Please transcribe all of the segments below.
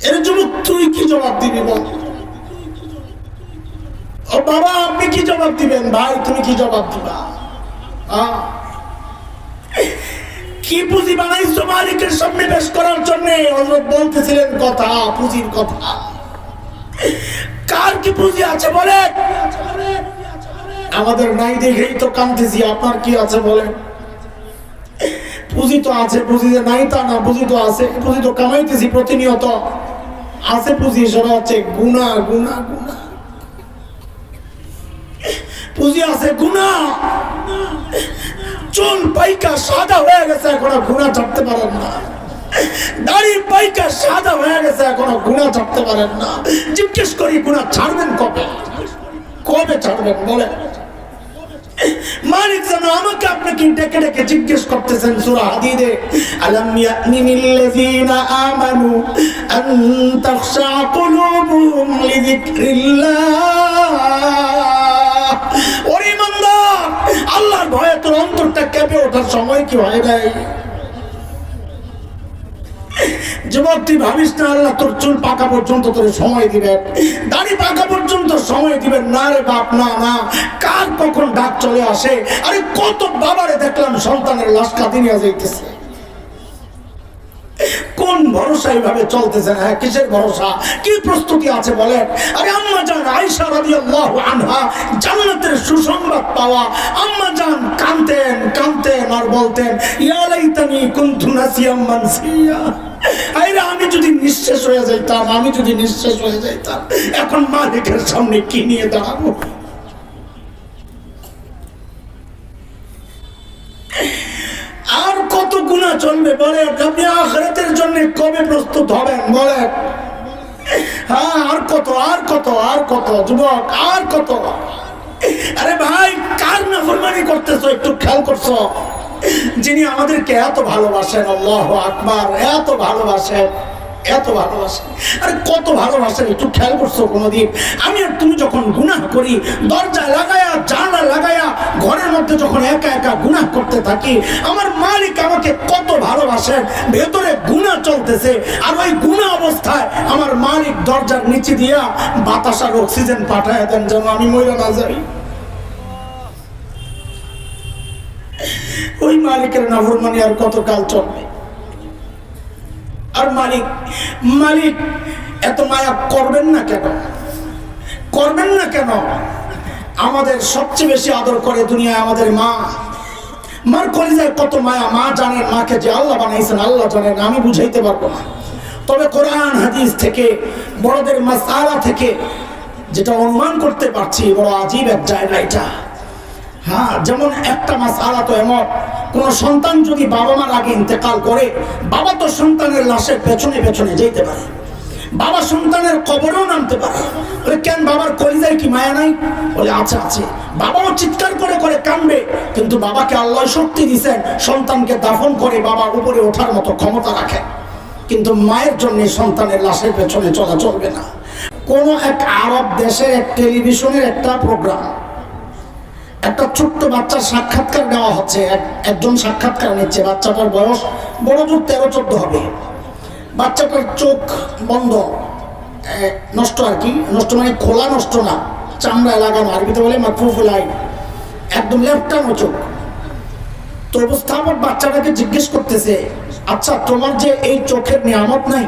এর যুবক তুই কি জবাব দিবি বল? ও বাবা আপনি কি জবাব দিবেন? ভাই তুমি কি জবাব দিবা? কি পুঁজি বানাইছো মালিকের সামনে পেশ করার জন্য? হযরত বলতেছিলেন কথা, পুঁজির কথা। কার কি পুঁজি আছে বলেন? আমাদের নাই দেখেই তো কাঁদতেছি। আপনার কি আছে বলেন? পুঁজি তো আছে, পুঁজি যে নাই তা না, পুঁজি তো আছে, পুঁজি তো কামাইতেছি প্রতিনিয়ত। আছে পুঁজি, সেটা হচ্ছে গুনাহ। গুনাহ গুনাহ পুঁজি আছে গুনাহ। চুল পাইকা সাদা হয়ে গেছে, এখনো গুনাহ ছাড়তে পারেন না। দাড়ি পাইকা সাদা হয়ে গেছে, এখনো গুনাহ ছাড়তে পারেন না। জিজ্ঞেস করি গুনাহ ছাড়বেন কবে? কবে ছাড়বেন বলেন? মালিক যেন আমাকে আপনাকে ডেকে ডেকে জিজ্ঞেস করতেছেন সূরা হাদীদে, আলাম ইয়ানিল্লাযীনা আমানু আন তাখশা কুলুবুহুম লিযিকরিল্লাহ। ওরে ইমানদার, আল্লাহর ভয়ে তোর অন্তরটা কেঁপে ওঠার সময় কি হয় নাই? যুবক তুই ভাবিস না আল্লাহ তোর চুল পাকা পর্যন্ত তোর সময় দিবেন, দাড়ি পাকা পর্যন্ত সময় দিবেন না রে বাপ। না না, কার কখন ডাক চলে আসে। আরে কত বাবারে দেখলাম সন্তানের লাশ কাঁদি নিয়ে যাইতেছে। কোন ভরসা এইভাবে চলতেছে না? কিসের ভরসা? কি প্রস্তুতি আছে বলেন? আরে আম্মা জান আয়েশা রাদিয়াল্লাহু আনহা জান্নাতের সুসংবাদ পাওয়া আম্মা জান কাঁদতেন কাঁদতেন আর বলতেন, ইয়া লাইতানি কুনতু নাসিয়াম মানসিয়া। আরে আমি যদি নিঃশেষ হয়ে যাইতাম, আমি যদি নিঃশেষ হয়ে যাইতাম, এখন মালিকের সামনে কি নিয়ে দাঁড়াবো? আর কত গুনাহ চলবে বলেন? আপনি আখিরাতের জন্য কবে প্রস্তুত হবেন বলেন? হ্যাঁ, আর কত আর কত আর কত যুবক, আর কত? আরে ভাই, কার নাফরমানি করতেছো একটু খেয়াল করছো? যিনি আমাদেরকে এত ভালোবাসেন, আল্লাহু আকবার, এত ভালোবাসেন, এত ভালোবাসেন। আরে কত ভালোবাসেন একটু খেয়াল করছো কোনদিন? আমি আর তুমি যখন গুনাহ করি, দরজা লাগায়া জানালা লাগায়া ঘরের মধ্যে যখন একা একা গুনাহ করতে থাকি, আমার মালিক আমাকে কত ভালোবাসেন। ভেতরে গুনাহ চলতেছে, আর ওই গুনাহ অবস্থায় আমার মালিক দরজার নিচে দিয়া বাতাস আর অক্সিজেন পাঠায় দেন যেন আমি মরে না যাই। ওই মালিকের নাফরমানি আর কতকাল চলবে? আর মালিক এত মায়া করবেন না কেন? করবেন না কেন? আমাদের সবচেয়ে বেশি আদর করে দুনিয়ায় আমাদের মা। মার কলিজায় কত মায়া। মা জানেন, মাকে যে আল্লাহ বানাইছেন আল্লাহ জানেন, আমি বুঝাইতে পারবো না। তবে কোরআন হাদিস থেকে, বড়দের মাসআলা থেকে যেটা অনুমান করতে পারছি, বড় আজীব এক জায়গা এটা। হ্যাঁ, যেমন একটা মাসআলা তো এমন, কোন সন্তান যদি বাবা মার আগে ইন্তেকাল করে, বাবা তো সন্তানের লাশের পেছনে পেছনে যেতে পারে, বাবা সন্তানের কবরেও নামতে পারে। বলে কেন, বাবার কলিজায় কি মায়া নাই? বলে আছে আছে। বাবাও চিৎকার করে করে কাঁদবে, কিন্তু বাবাকে আল্লাহ শক্তি দিয়েছেন সন্তানকে দাফন করে বাবার উপরে ওঠার মতো ক্ষমতা রাখেন। কিন্তু মায়ের জন্য সন্তানের লাশের পেছনে চলা চলবে না। কোন এক আরব দেশের এক টেলিভিশনের একটা প্রোগ্রাম, একটা ছোট্ট বাচ্চার সাক্ষাৎকার দেওয়া হচ্ছে। একজন সাক্ষাৎকার নিচ্ছে। বাচ্চাটার বয়স বড় জোর 13-14 হবে। বাচ্চাটার চোখ বন্ধ, নষ্ট আর কি, নষ্ট মানে খোলা নষ্ট না, চামড়ায় লাগানো, আরবিতে বলে মাকফুফুল আইন, একদম লেফটানো চোখ। তো উপস্থাপক বাচ্চাটাকে জিজ্ঞেস করতেছে, আচ্ছা তোমার যে এই চোখের নিয়ামত নাই,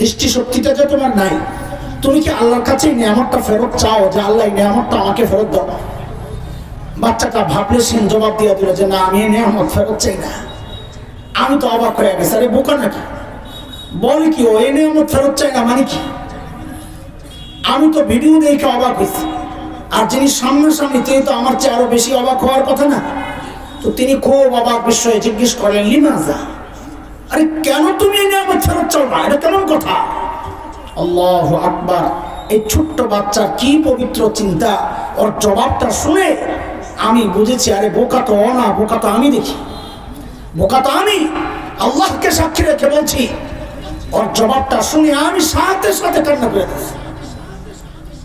দৃষ্টিশক্তিটা যে তোমার নাই, তুমি কি আল্লাহর কাছে এই নিয়ামতটা ফেরত চাও যে আল্লাহ এই নিয়ামতটা আমাকে ফেরত দাও? বাচ্চাটা ভাবলে সেন জবাব দিয়ে দিল যে না, আমি এই নিয়ামত ফেরত চাই না। আমি তো অবাক হয়ে গেছি, আরে বোকা নাকি? বলে কি ও এই নিয়ামত ফেরত চাই না মানে কি? আমি তো ভিডিও দেখে অবাক হয়েছি, আর যিনি সামনাসামনি তিনি তো আমার চেয়ে আরো বেশি অবাক হওয়ার কথা না? তো তিনি খুব অবাক বিষয়ে জিজ্ঞেস করলেন, লিমাজা, আরে কেন তুমি এই নিয়ামত ফেরত চাও না? এটা কেমন কথা? আল্লাহু আকবার। এই ছোট্ট বাচ্চার কি পবিত্র চিন্তা! ওর জবাবটা শুনে আমি বুঝেছি, আরে বোকা তো ও না, বোকা তো আমি। দেখি বোকা তো আমি, আল্লাহকে সাক্ষী রেখে বলছি। ওর জবাবটা শুনে আমি সাথে সাথে কান্না করে দিয়েছি।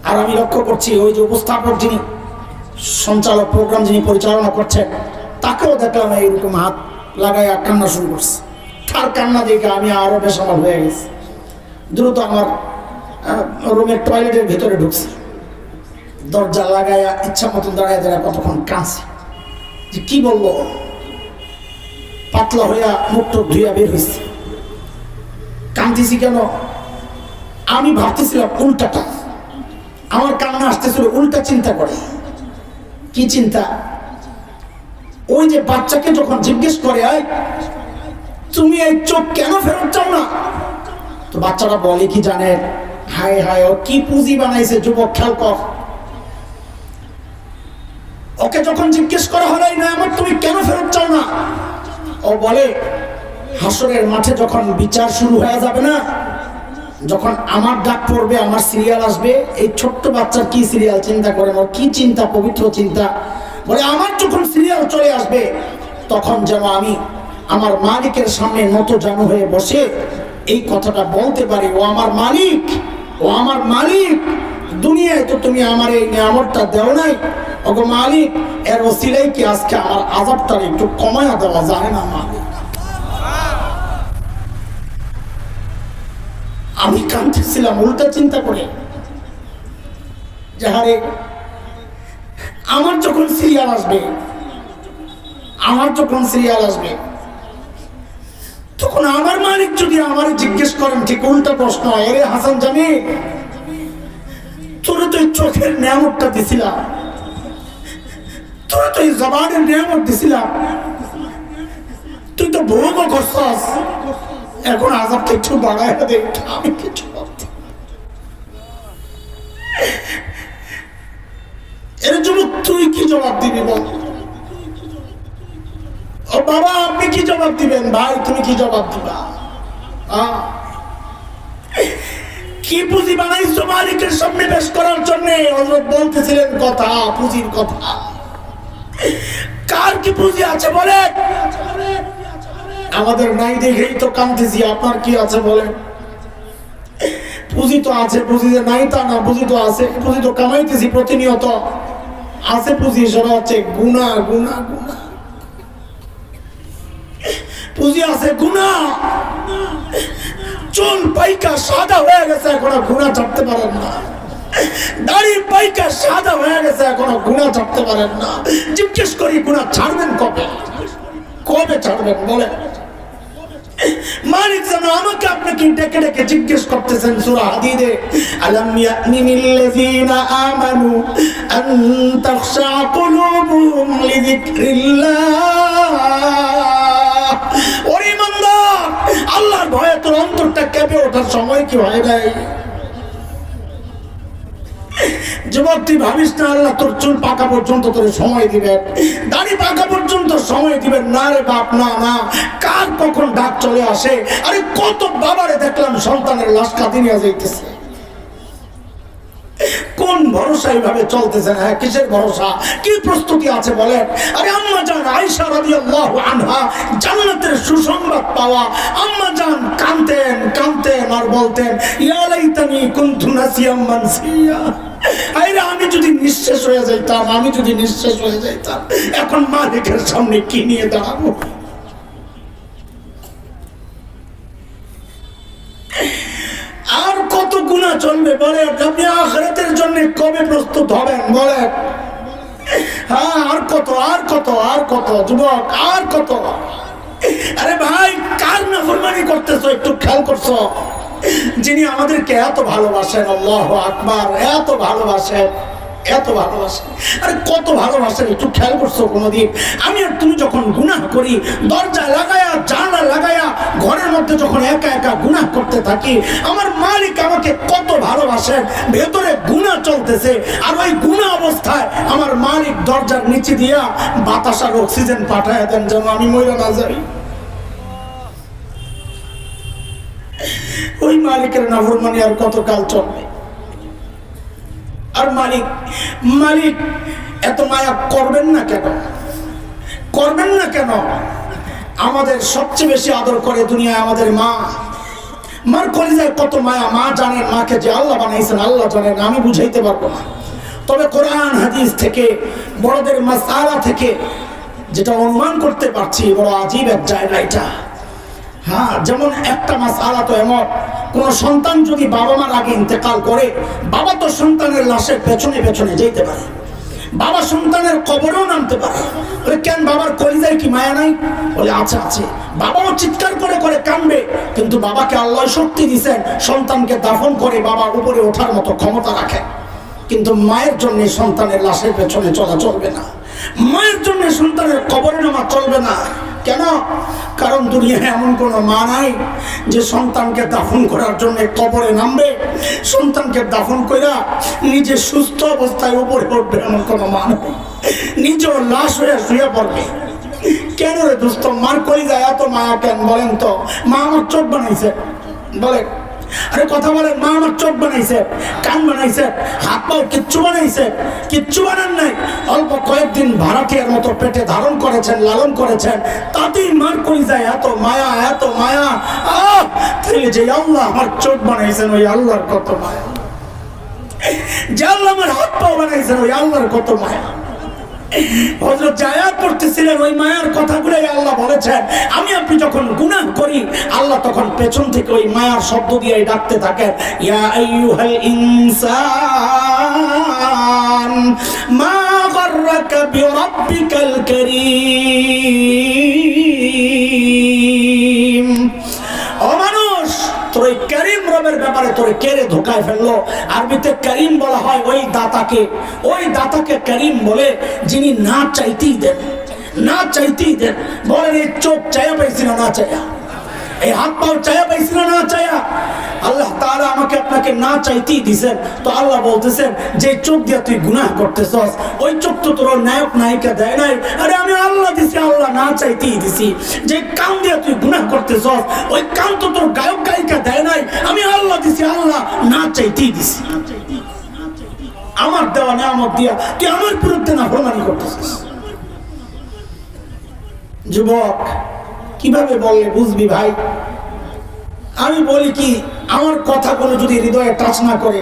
আর আমি লক্ষ্য করছি ওই যে উপস্থাপক, যিনি সঞ্চালক, প্রোগ্রাম যিনি পরিচালনা করছেন, তাকেও দেখলাম এইরকম হাত লাগায় কান্না শুরু করছে। তার কান্না দেখে আমি আরো বেসামাল হয়ে গেছি। দ্রুত আমার রুমের টয়লেটের ভিতরে ঢুকছে, দরজা লাগাইয়া ইচ্ছা মতো দাঁড়ায় দাঁড়ায় কতক্ষণ কাঁদছে যে কি বলবো, পাতলা হইয়া মুখ টুক ধুইয়া বের হয়েছে। কাঁদতেছি কেন? আমি ভাবতেছিলাম উল্টাটা, আমার কান্না আসতেছিল উল্টা চিন্তা করে। কি চিন্তা? ওই যে বাচ্চাকে যখন জিজ্ঞেস করে তুমি এই চোখ কেন ফেরত চাও না, তো বাচ্চাটা বলে কি জানেন? হায় হায়, ও কি পুঁজি বানাইছে যুবক, খেয়াল কর। ওকে যখন জিজ্ঞেস করা হলো এই নেয়ামত তুমি কেন ফেরত চাও না, ও বলে হাসরের মাঠে যখন বিচার শুরু হয়ে যাবে না, যখন আমার ডাক পড়বে, আমার সিরিয়াল আসবে, এই ছোট্ট বাচ্চার কি সিরিয়াল চিন্তা করেন, ওর কি চিন্তা, পবিত্র চিন্তা। বলে আমার যখন সিরিয়াল চলে আসবে তখন যেন আমি আমার মালিকের সামনে নত জানু হয়ে বসে এই কথাটা বলতে পারি, ও আমার মালিক, ও আমার মালিক, দুনিয়ায় তো তুমি আমার এই নিয়ামতটা দেও নাই, ওগো মালিক, এর ওসিলাই কি আজকে আমার আযাবটা একটু কমায়া দেওয়া যায় না মালিক? আমি কাঁদতেছিলাম উল্টা চিন্তা করে যে হারে আমার যখন সিরিয়াল আসবে, আমার যখন সিরিয়াল আসবে তখন আমার মালিক যদি আমার জিজ্ঞেস করেন ঠিক উল্টা প্রশ্ন, এরে হাসান জানি তোরে তো চোখের নিয়ামতটা দিছিলাম, তোরে তো এই জবানের নিয়ামত দিছিলাম, তুই তো ভোগও করছস, এখন আযাবটা একটু বাড়ায় দে, আমি কিছু এর জন্য তুই কি জবাব দিবি বল? ও বাবা আপনি কি জবাব দিবেন? ভাই তুমি কি জবাব দিবা? কি পুঁজি বানাইছো মালিকের সামনে পেশ করার জন্য? হযরত বলতেছিলেন কথা, পুঁজির কথা। কার কি পুঁজি আছে বলেন? আমাদের নাই দেখেই তো কাঁদতেছি, আপনার কি আছে বলেন? পুঁজি তো আছে, পুঁজি যে নাই তা না, পুঁজি তো আছে, পুঁজি তো কামাইতেছি প্রতিনিয়ত, আছে পুঁজি, সেটা হচ্ছে গুনাহ, গুনাহ, গুনাহ। পুঁজি আছে গুনাহ, চুল পাইকা সাদা হয়ে গেছে, এখনো গুনাহ ছাড়তে পারেন না, দাড়ি পাইকা সাদা হয়ে গেছে, এখনো গুনাহ ছাড়তে পারেন না। জিজ্ঞেস করি গুনাহ ছাড়বেন কবে? কবে ছাড়বেন বলেন? মালিক যেন আমাকে আপনাকে ডেকে ডেকে জিজ্ঞেস করতেছেন সূরা হাদীদে, আলাম ইয়ামিনিল্লাযীনা আমানু আন তাখশা কুলুবুহুম লিযিকরিল্লাহ। ওরে ইমানদার, আল্লাহর ভয়ে তোর অন্তরটা কেঁপে ওঠার সময় কি হয় নাই? যুবক তুই ভাবিস না আল্লাহ তোর চুল পাকা পর্যন্ত তোর সময় দিবেন, দাড়ি পাকা পর্যন্ত সময় দিবেন না রে বাপ, না না। কার কখন ডাক চলে আসে। আরে কত বাবারে দেখলাম সন্তানের লাশ কাঁদি নিয়ে যাইতেছে, কোন ভরসা এইভাবে চলতেছে না? কিসের ভরসা, কি প্রস্তুতি আছে বলেন? আরে আম্মা জান আয়েশা রাদিয়াল্লাহু আনহা জান্নাতের সুসংবাদ পাওয়া আম্মা জান কাঁদতেন কাঁদতেন আর বলতেন, ইয়া লাইতানি কুনতু নাসিয়াম মানসিয়া, আরে আমি যদি নিঃশেষ হয়ে যাইতাম, আমি যদি নিঃশেষ হয়ে যাইতাম, এখন মালিকের সামনে কি নিয়ে দাঁড়াবো? আর কত গুনাহ চলবে বলেন? আপনি আখিরাতের জন্য কবে প্রস্তুত হবেন বলেন? হ্যাঁ, আর কত, আর কত, আর কত যুবক, আর কত? আরে ভাই কার নাফরমানি করতেছো একটু খেয়াল করছো? যিনি আমাদেরকে এত ভালোবাসেন, আল্লাহু আকবার, এত ভালোবাসেন, এত ভালোবাসেন। আরে কত ভালোবাসেন একটু খেয়াল করছো কোনদিন? আমি আর তুমি যখন গুনাহ করি, দরজা লাগায়া জানালা লাগায়া ঘরের মধ্যে যখন একা একা গুনাহ করতে থাকি, আমার মালিক আমাকে কত ভালোবাসেন। ভেতরে গুনাহ চলতেছে আর ওই গুনাহ অবস্থায় আমার মালিক দরজার নিচে দিয়া বাতাস আর অক্সিজেন পাঠায় দেন যেন আমি মরে না যাই। ওই মালিকের নাফরমানি আর কতকাল চলবে? আর মালিক মালিক এত মায়া করবেন না কেন? করবেন না কেন? আমাদের সবচেয়ে বেশি আদর করে দুনিয়ায় আমাদের মা। মার কলিজায় কত মায়া, মা জানেন, মাকে যে আল্লাহ বানাইছেন আল্লাহ জানেন, আমি বুঝাইতে পারবো না। তবে কোরআন হাদিস থেকে, বড়দের মাসআলা থেকে যেটা অনুমান করতে পারছি, বড় আজীব এক জায়গা এটা। হ্যাঁ, যেমন একটা মাসআলা তো এমন, কোন সন্তান যদি বাবা মার আগে ইন্তেকাল করে, বাবা তো সন্তানের লাশের পেছনে পেছনে যেতে পারে, বাবা সন্তানের কবরেও নামতে পারে। বলে কেন, বাবার কলিজায় কি মায়া নাই? বলে আছে আছে। বাবাও চিৎকার করে করে কাঁদবে, কিন্তু বাবাকে আল্লাহ শক্তি দিয়েছেন সন্তানকে দাফন করে বাবা উপরে ওঠার মতো ক্ষমতা রাখে। কিন্তু মায়ের জন্য সন্তানের লাশের পেছনে চলা চলবে না, মায়ের জন্য সন্তানের কবরে নামা চলবে না। কেন? কারণ দুনিয়ায় এমন কোনো মা নাই যে সন্তানকে দাফন করার জন্য কবরে নামবে, সন্তানকে দাফন কইরা নিজে সুস্থ অবস্থায় উপরে উঠবে, এমন কোনো মা নাই। নিজেও লাশ হয়ে শুয়ে পড়বে। কেন রে দোস্ত, মার কলিজায় এত মায়া কেন বলেন তো? মা আমার চোখ বানাইছে, বলে আরে কথা বলেন, মা আমার চোখ বানাইছে, কান বানাইছে, হাত পাও কিচ্ছু বানাইছে? কিচ্ছু বানান নাই। অল্প কয়েকদিন ভাড়াটিয়ার মতো পেটে ধারণ করেছেন, লালন করেছেন, তাতেই মার কলিজায় এত মায়া, এত মায়া। তাইলে যে আল্লাহ আমার চোখ বানাইছেন, ওই আল্লাহর কত মায়া। যে আল্লাহ আমার হাত পাও বানাইছেন, ওই আল্লাহর কত মায়া। হযরত আয়াত পড়তেছিলেন, ওই মায়ার কথাগুলোই আল্লাহ বলেছেন। আমি আপনি যখন গুনাহ করি, আল্লাহ তখন পেছন থেকে ওই মায়ার শব্দ দিয়ে ডাকতে থাকেন, ইয়া আইয়ুহাল ইনসান মা গাররাকা বিরাব্বিকাল কারীম। ও মানুষ, তোর ওই করিম রবের ব্যাপারে তোরে কেড়ে ধোকায় ফেললো। আরবিতে করিম বলা হয় ওই দাতাকে, ওই দাতাকে করিম বলে যিনি না চাইতেই দেন, না চাইতেই দেন। বলেন এই চোখ চায়া পাইছিল না চায়া, এই হাত পাও চায়া পাইছিল না চায়া? আল্লাহ তাআলা আমাকে আপনাকে না চাইতেই দিছেন। তো আল্লাহ বলতেছেন, যে চোখ দিয়ে তুই গুনাহ করতেছস, ওই চোখ তো তোর নায়ক নায়িকা দেয় নাই। আরে আমি আল্লাহ দিছি, আল্লাহ না চাইতেই দিছি। যে কান দিয়ে তুই গুনাহ করতেছস, ওই কান তো তোর গায়ক গায়িকা দেয় নাই। আমি আল্লাহ দিছি, আল্লাহ না চাইতেই দিছি। আমার দেওয়া নিয়ামত দিয়া তুই আমার বিরুদ্ধে নাফরমানি করতেছিস। যুবক, কিভাবে বললে বুঝবি ভাই? আমি বলি কি, আমার কথাগুলো যদি হৃদয়ে টাচ না করে,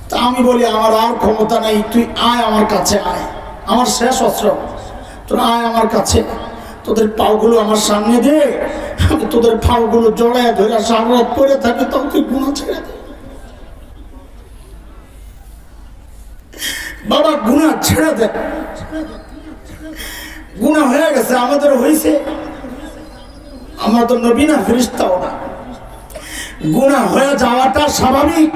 তা আমি বলি আমার আর ক্ষমতা নেই, তুই আয় আমার কাছে, আয়, আমার শেষ অস্ত্র, তোরা আয় আমার কাছে, তোদের পাওগুলো আমার সামনে দে, আমি তোদের পাওগুলো জড়ায় ধরে সারা করে থাকি, তখন তুই গুনাহ ছেড়ে দে। বাবা গুনাহ ছেড়ে দে। গুনাহ হয়ে গেছে, আমাদের হয়েছে, আমরা তো নবী না, ফেরেশতাও না। গুনাহ হয়ে যাওয়াটা স্বাভাবিক।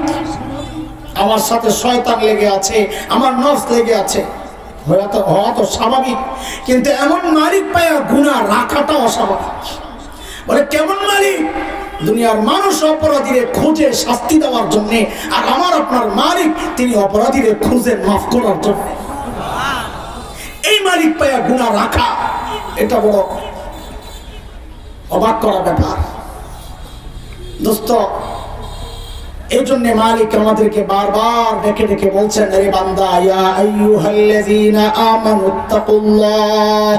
আমার সাথে শয়তান লেগে আছে, আমার নফস লেগে আছে, হওয়া তো স্বাভাবিক। কিন্তু এমন মালিক পায়া গুনাহ রাখাটা অস্বাভাবিক। বলে কেমন মালিক? দুনিয়ার মানুষ অপরাধীরে খুঁজে শাস্তি দেওয়ার জন্য, আর আমার আপনার মালিক তিনি অপরাধীরে খুঁজে মাফ করার জন্য। এই মালিক পায়া গুনাহ রাখা, এটা বড় অবাক করা ব্যাপার দোস্ত। এই জন্য মালিক আমাদেরকে বারবার ডেকে ডেকে বলছেন, আরে বান্দা, ইয়া আইয়ুহাল্লাযীনা আমানুত্তাকুল্লাহ।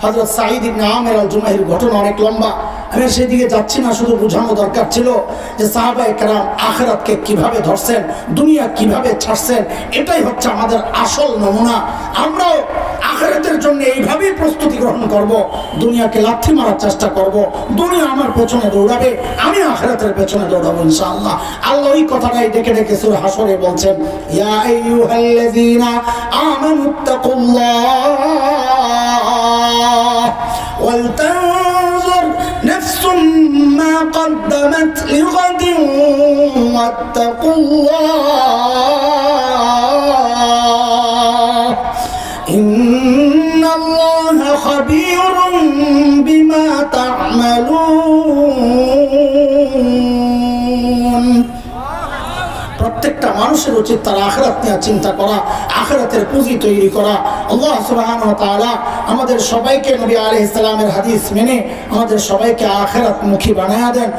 হযরত সাঈদ ইবনে আমির আল-জুমাহির ঘটনা অনেক লম্বা, আমি সেদিকে যাচ্ছি না, শুধু বোঝানো দরকার ছিল যে সাহাবায়ে কেরাম আখিরাতকে কিভাবে ধরছেন, দুনিয়া কিভাবে ছাড়ছেন। এটাই হচ্ছে আমাদের আসল নমুনা। আমরাও আখিরাতের জন্য এইভাবেই প্রস্তুতি গ্রহণ করব, দুনিয়াকে লাথি মারার চেষ্টা করব, দুনিয়া আমার পেছনে দৌড়াবে, আমি আখিরাতের পেছনে দৌড়াবো ইনশাআল্লাহ। আল্লাহ ওই কথাটাই ডেকে ডেকে সূরা হাশরে বলছেন, ইয়া আইয়ুহাল্লাযীনা আমানুত্তাকুল্লাহ ওয়াল তানজুর নাফসুম মা قدمت لغد واتقوا الله إن الله خبير بما تعملون। প্রত্যেকটা মানুষের উচিত তার আখিরাত নিয়ে চিন্তা করা, আখিরাতের পুঁজি তৈরি করা। আল্লাহ সুবহানাহু ওয়া তাআলা আমাদের সবাইকে নবী আলাইহিস সালামের হাদিস মেনে আমাদের সবাইকে আখিরাতমুখী বানায়া দেন।